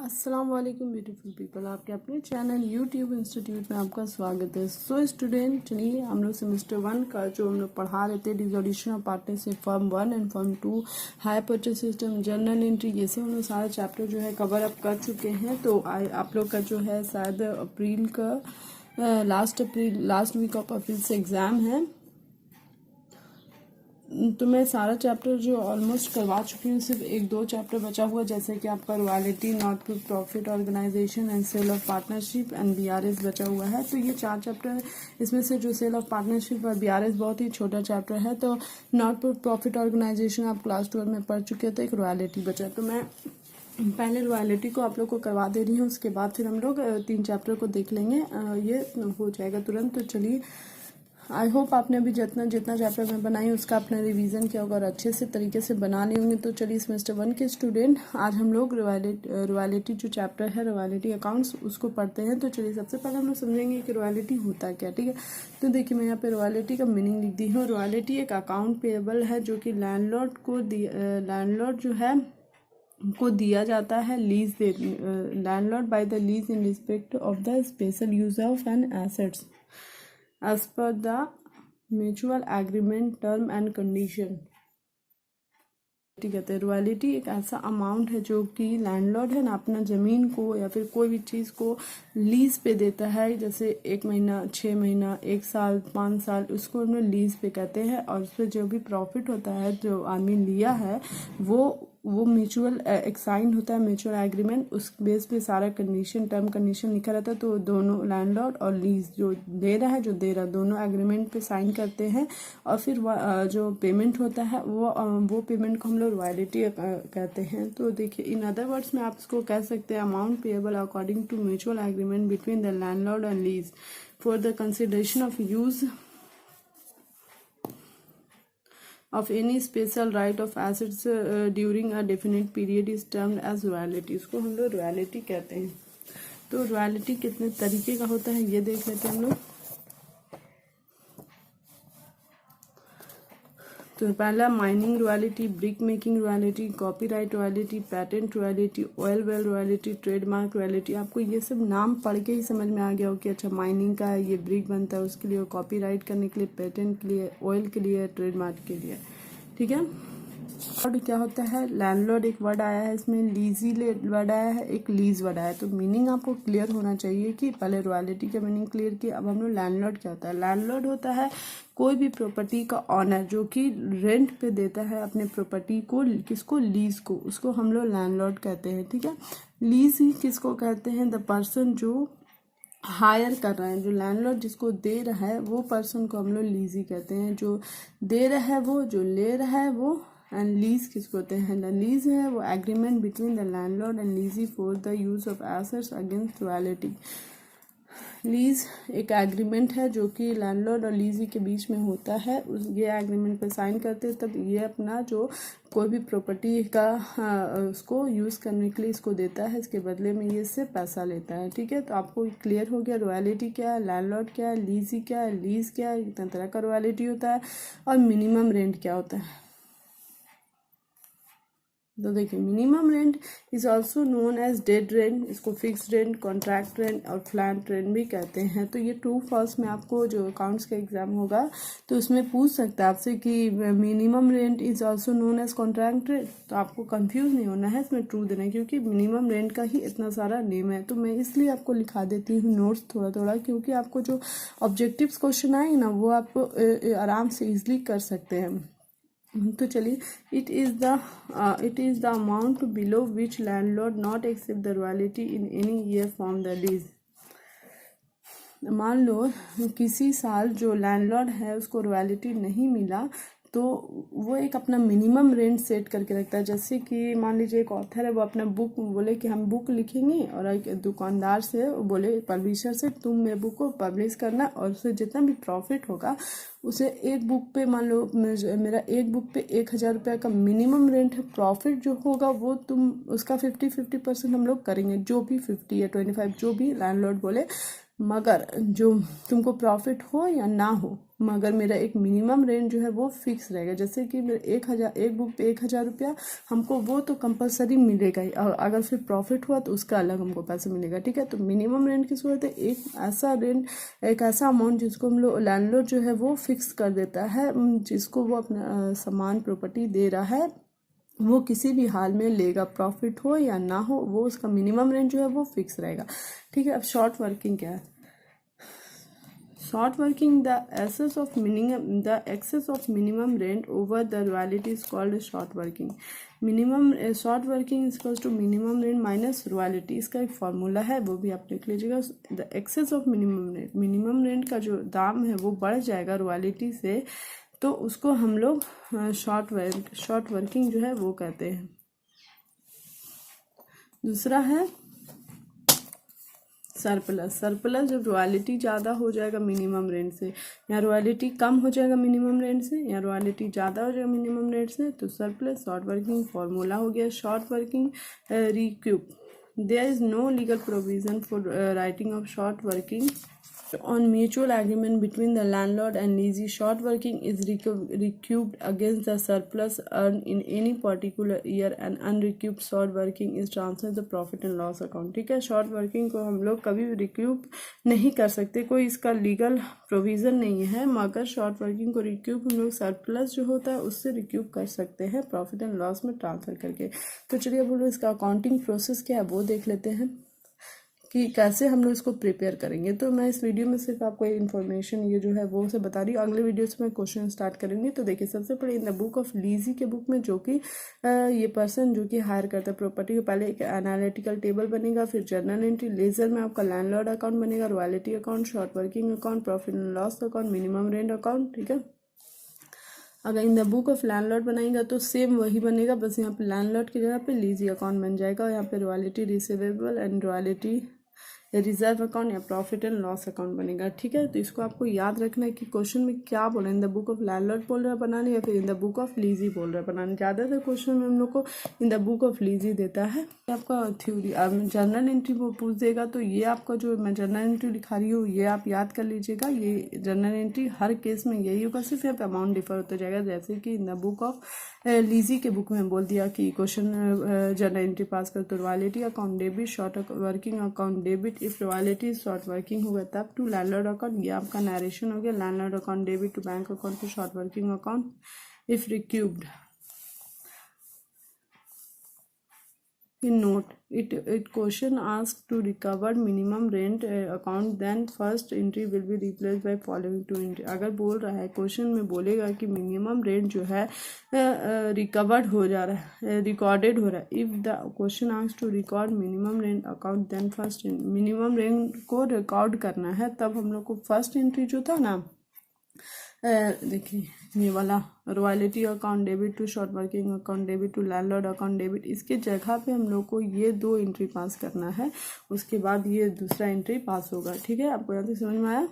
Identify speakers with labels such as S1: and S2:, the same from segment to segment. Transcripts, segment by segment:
S1: अस्सलाम वालेकुम beautiful people, आपके अपने चैनल यूट्यूब इंस्टीट्यूट में आपका स्वागत है। सो स्टूडेंट, चलिए हम लोग सेमेस्टर 1 का जो हम लोग पढ़ा रहे थे dissolution of partnership form 1 and form 2, hire purchase system, journal entry, ये सब हम लोग सारा चैप्टर जो है कवर अप कर चुके हैं। तो आप लोग का जो है शायद अप्रैल का लास्ट वीक ऑफ अप्रैल से एग्ज़ाम है। तो मैं सारा चैप्टर जो ऑलमोस्ट करवा चुकी हूँ, सिर्फ एक दो चैप्टर बचा हुआ, जैसे कि आपका royalty, not for profit organisation and sale of partnership and BRS बचा हुआ है। तो ये 4 चैप्टर, इसमें से जो सेल ऑफ पार्टनरशिप और बीआरएस बहुत ही छोटा चैप्टर है। तो नॉट फॉर प्रॉफिट ऑर्गेनाइजेशन आप क्लास 12 में पढ़ चुके थे, एक रॉयल्टी बचा। तो मैं पहले रॉयल्टी को आप लोग को करवा दे रही हूँ, उसके बाद फिर हम लोग 3 चैप्टर को देख लेंगे, ये हो जाएगा तुरंत। तो चलिए, आई होप आपने अभी जितना चैप्टर में बनाई उसका आपने रिवीजन किया होगा और अच्छे से तरीके से बना लिए होंगे। तो चलिए सेमेस्टर 1 के स्टूडेंट, आज हम लोग रॉयल्टी जो चैप्टर है रॉयल्टी अकाउंट्स, उसको पढ़ते हैं। तो चलिए, सबसे पहले हम लोग समझेंगे कि रॉयल्टी होता क्या, ठीक है। तो देखिए, मैं यहाँ पे रॉयल्टी का मीनिंग लिख दी हूँ। रॉयल्टी एक अकाउंट पेएबल है जो कि लैंडलॉर्ड जो है को दिया जाता है lessee, landlord by the lease in respect of the special use of an assets as per the mutual agreement term and condition। ठीक है, रॉयल्टी एक ऐसा अमाउंट है जो कि लैंडलॉर्ड है ना, अपना जमीन को या फिर कोई भी चीज को लीज पे देता है, जैसे 1 महीना, 6 महीना, 1 साल, 5 साल, उसको हम लोग लीज पे कहते हैं। और उसपे जो भी प्रॉफिट होता है जो आदमी लिया है वो म्यूचुअल एक साइन होता है, म्यूचुअल एग्रीमेंट, उस बेस पे सारा कंडीशन, टर्म कंडीशन लिखा रहता है। तो दोनों लैंडलॉर्ड और लीज, जो ले रहा है जो दे रहा है, दोनों एग्रीमेंट पे साइन करते हैं। और फिर जो पेमेंट होता है वो पेमेंट को हम लोग रॉयल्टी कहते हैं। तो देखिए, इन अदर वर्ड्स में आप इसको कह सकते हैं amount payable according to mutual agreement between the landlord and lease for the consideration of use of any special right of assets during a definite period is termed as royalty। इसको हम लोग royalty कहते हैं। तो royalty कितने तरीके का होता है ये देख लेते हैं हम लोग। तो पहला mining royalty, brick making royalty, copyright royalty, patent royalty, oil well royalty, trademark royalty. आपको ये सब नाम पढ़ के ही समझ में आ गया हो कि अच्छा माइनिंग का है, ये ब्रिक बनता है उसके लिए, कॉपीराइट करने के लिए, पेटेंट के लिए, ऑयल के लिए, ट्रेडमार्क के लिए, ठीक है। और क्या होता है, लैंडलॉर्ड एक वर्ड आया है इसमें, लीजी वर्ड आया है, एक लीज वर्ड आया है। तो मीनिंग आपको क्लियर होना चाहिए कि पहले रॉयल्टी का मीनिंग क्लियर किया, अब हम लोग लैंडलॉर्ड क्या होता है। लैंडलॉर्ड होता है कोई भी प्रॉपर्टी का ऑनर जो कि रेंट पे देता है अपने प्रॉपर्टी को, किसको, लीज को, उसको हम लोग लैंडलॉर्ड कहते हैं, ठीक है। लीज ही किसको कहते हैं, द पर्सन जो हायर कर रहा है, जो लैंडलॉर्ड जिसको दे रहा है वो पर्सन को हम लोग लीजी कहते हैं। जो दे रहा है वो, जो ले रहा है वो। एंड लीज किसको होते हैं, लीज है वो agreement between the landlord and lessee for the use of assets against royalty. Lease एक एग्रीमेंट है जो कि लैंडलॉर्ड और लीजी के बीच में होता है। ये एग्रीमेंट पे साइन करते हैं, तब ये अपना जो कोई भी प्रॉपर्टी का उसको यूज़ करने के लिए इसको देता है, इसके बदले में ये इससे पैसा लेता है, ठीक है। तो आपको क्लियर हो गया रॉयल्टी क्या है, लैंडलॉर्ड क्या है, लीजी क्या है, लीज क्या है, कितना तरह का रॉयल्टी होता है, और मिनिमम रेंट क्या होता है। तो देखिए, minimum rent is also known as dead rent, इसको फिक्स रेंट, कॉन्ट्रैक्ट रेंट और फ्लैट रेंट भी कहते हैं। तो ये ट्रू फॉल्स में आपको जो अकाउंट्स का एग्जाम होगा तो उसमें पूछ सकता है आपसे कि minimum rent is also known as contract rent. तो आपको कंफ्यूज नहीं होना है, इसमें ट्रू देना है, क्योंकि मिनिमम रेंट का ही इतना सारा नेम है। तो मैं इसलिए आपको लिखा देती हूँ नोट्स थोड़ा थोड़ा, क्योंकि आपको जो ऑब्जेक्टिव्स क्वेश्चन आएंगे ना वो आपको आराम से ईजिली कर सकते हैं। तो चलिए, it is the amount below which landlord not accept the royalty in any year from the lease. मान लो किसी साल जो लैंडलॉर्ड है उसको रॉयल्टी नहीं मिला, तो वो एक अपना मिनिमम रेंट सेट करके रखता है। जैसे कि मान लीजिए एक ऑथर है, वो अपना बुक बोले कि हम बुक लिखेंगे, और एक दुकानदार से बोले, पब्लिशर से, तुम मेरे बुक को पब्लिश करना, और उससे जितना भी प्रॉफिट होगा उसे एक बुक पे, मान लो मेरा एक बुक पे 1000 रुपये का मिनिमम रेंट है, प्रॉफिट जो होगा वो तुम उसका 50% हम लोग करेंगे, जो भी 50 या 25 जो भी लैंडलॉर्ड बोले, मगर जो तुमको प्रॉफिट हो या ना हो, मगर मेरा एक मिनिमम रेंट जो है वो फिक्स रहेगा। जैसे कि मेरे 1000 एक बुक पे 1000 रुपया हमको वो तो कंपलसरी मिलेगा ही, और अगर फिर प्रॉफिट हुआ तो उसका अलग हमको पैसा मिलेगा, ठीक है। तो मिनिमम रेंट किसको कहते हैं? एक ऐसा रेंट, एक ऐसा अमाउंट जिसको हम लोग लैंडलॉर्ड जो है वो फिक्स कर देता है, जिसको वो अपना सामान प्रॉपर्टी दे रहा है वो किसी भी हाल में लेगा, प्रॉफिट हो या ना हो, वो उसका मिनिमम रेंट जो है वो फिक्स रहेगा, ठीक है। अब शॉर्ट वर्किंग क्या है? Short working, the excess of minimum rent over the royalty is called short working. Minimum short working equals to minimum rent minus royalty, इसका एक फॉर्मूला है, वो भी आप लिख लीजिएगा। The excess of minimum rent का जो दाम है वो बढ़ जाएगा रॉयल्टी से, तो उसको हम लोग शॉर्ट वर्किंग जो है वो कहते हैं। दूसरा है सरप्लस। सरप्लस जब रॉयल्टी ज़्यादा हो जाएगा मिनिमम रेंट से, या रॉयल्टी कम हो जाएगा मिनिमम रेंट से, या रॉयल्टी ज़्यादा हो जाएगा मिनिमम रेंट से, तो सरप्लस शॉर्ट वर्किंग फॉर्मूला हो गया। Short working recoup, there is no legal provision for writing off short working on mutual agreement between the landlord and lessee. Short working is recouped against the surplus earned in any particular year, and unrecouped short working is transferred the profit and loss account, ठीक है। Short working को हम लोग कभी भी रिक्यूप नहीं कर सकते, कोई इसका लीगल प्रोविज़न नहीं है, मगर शॉर्ट वर्किंग को रिक्यूप हम लोग सरप्लस जो होता है उससे रिक्यूप कर सकते हैं प्रॉफिट एंड लॉस में ट्रांसफ़र करके। तो चलिए अब हम लोग इसका अकाउंटिंग प्रोसेस क्या है वो देख लेते हैं कि कैसे हम लोग इसको प्रिपेयर करेंगे। तो मैं इस वीडियो में सिर्फ आपको इन्फॉर्मेशन ये जो है वो से बता रही हूँ, अगले वीडियो से मैं क्वेश्चन स्टार्ट करेंगे। तो देखिए, सबसे पहले इन द बुक ऑफ लीजी के बुक में जो कि ये पर्सन जो कि हायर करता है प्रॉपर्टी को, पहले एक एनालिटिकल टेबल बनेगा, फिर जर्नल एंट्री, लेजर में आपका लैंडलॉर्ड अकाउंट बनेगा, royalty account, short working account, profit and loss account, minimum rent account, ठीक है। अगर इन द बुक ऑफ लैंडलॉर्ड बनाएगा तो सेम वही बनेगा, बस यहाँ पे लैंडलॉर्ड की जगह पे लीजी अकाउंट बन जाएगा, और यहाँ पे royalty receivable and royalty reserve account या प्रॉफिट एंड लॉस अकाउंट बनेगा, ठीक है। तो इसको आपको याद रखना है कि क्वेश्चन में क्या बोला, इन द बुक ऑफ लैंडलॉर्ड बोल रहा है बनाने या फिर इन द बुक ऑफ लीजी बोल रहा है बनाने। ज़्यादातर क्वेश्चन में हम लोग को इन द बुक ऑफ लीजी देता है। आपका थ्योरी जर्नल एंट्री वो पूछ देगा, तो ये आपका जो मैं जर्नल एंट्री लिखा रही हूँ ये आप याद कर लीजिएगा। ये जर्नल एंट्री हर केस में यही होगा, सिर्फ यहाँ पे अमाउंट डिफर होता जाएगा। जैसे कि इन द बुक ऑफ लीजी के बुक में बोल दिया कि क्वेश्चन जर्नल एंट्री पास कर, तो royalty account debit, short working account debit, if royalty short working होगा तब टू लैंडलॉर्ड अकाउंट, ये आपका नरेशन हो गया। Landlord account debit to bank account to short working account if recouped. In note, it question asked to recover minimum rent account, then first entry will be replaced by following two entry। अगर बोल रहा है question में बोलेगा कि minimum rent जो है recovered हो जा रहा है, रिकॉर्डेड हो रहा है, if the question asked to record minimum rent account then first minimum rent को रिकॉर्ड करना है, तब हम लोग को फर्स्ट एंट्री जो था ना, देखिए ये वाला royalty account debit to short working account debit to landlord account debit, इसके जगह पे हम लोग को ये 2 एंट्री पास करना है, उसके बाद ये दूसरा एंट्री पास होगा, ठीक है। आपको यहाँ तक समझ में आया?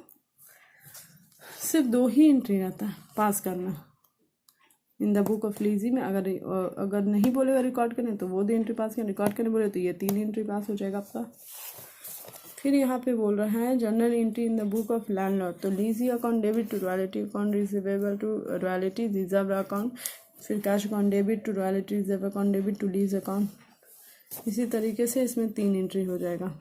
S1: सिर्फ 2 ही एंट्री रहता है पास करना इन द बुक ऑफ लीजी में। अगर नहीं बोलेगा रिकॉर्ड करने तो वो 2 एंट्री पास करें, रिकॉर्ड करने बोले तो ये 3 एंट्री पास हो जाएगा आपका। फिर यहाँ पे बोल रहा है general entry in the book of landlord, तो lessee account debit to royalty account receivable to royalty reserve account, फिर cash account debit to royalty reserve account debit to lease account. इसी तरीके से इसमें 3 एंट्री हो जाएगा।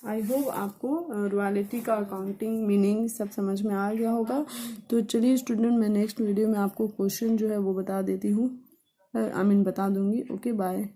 S1: आई होप आपको royalty का अकाउंटिंग मीनिंग सब समझ में आ गया होगा। तो चलिए स्टूडेंट, मैं नेक्स्ट वीडियो में आपको क्वेश्चन जो है वो बता देती हूँ, बता दूंगी। Okay, bye.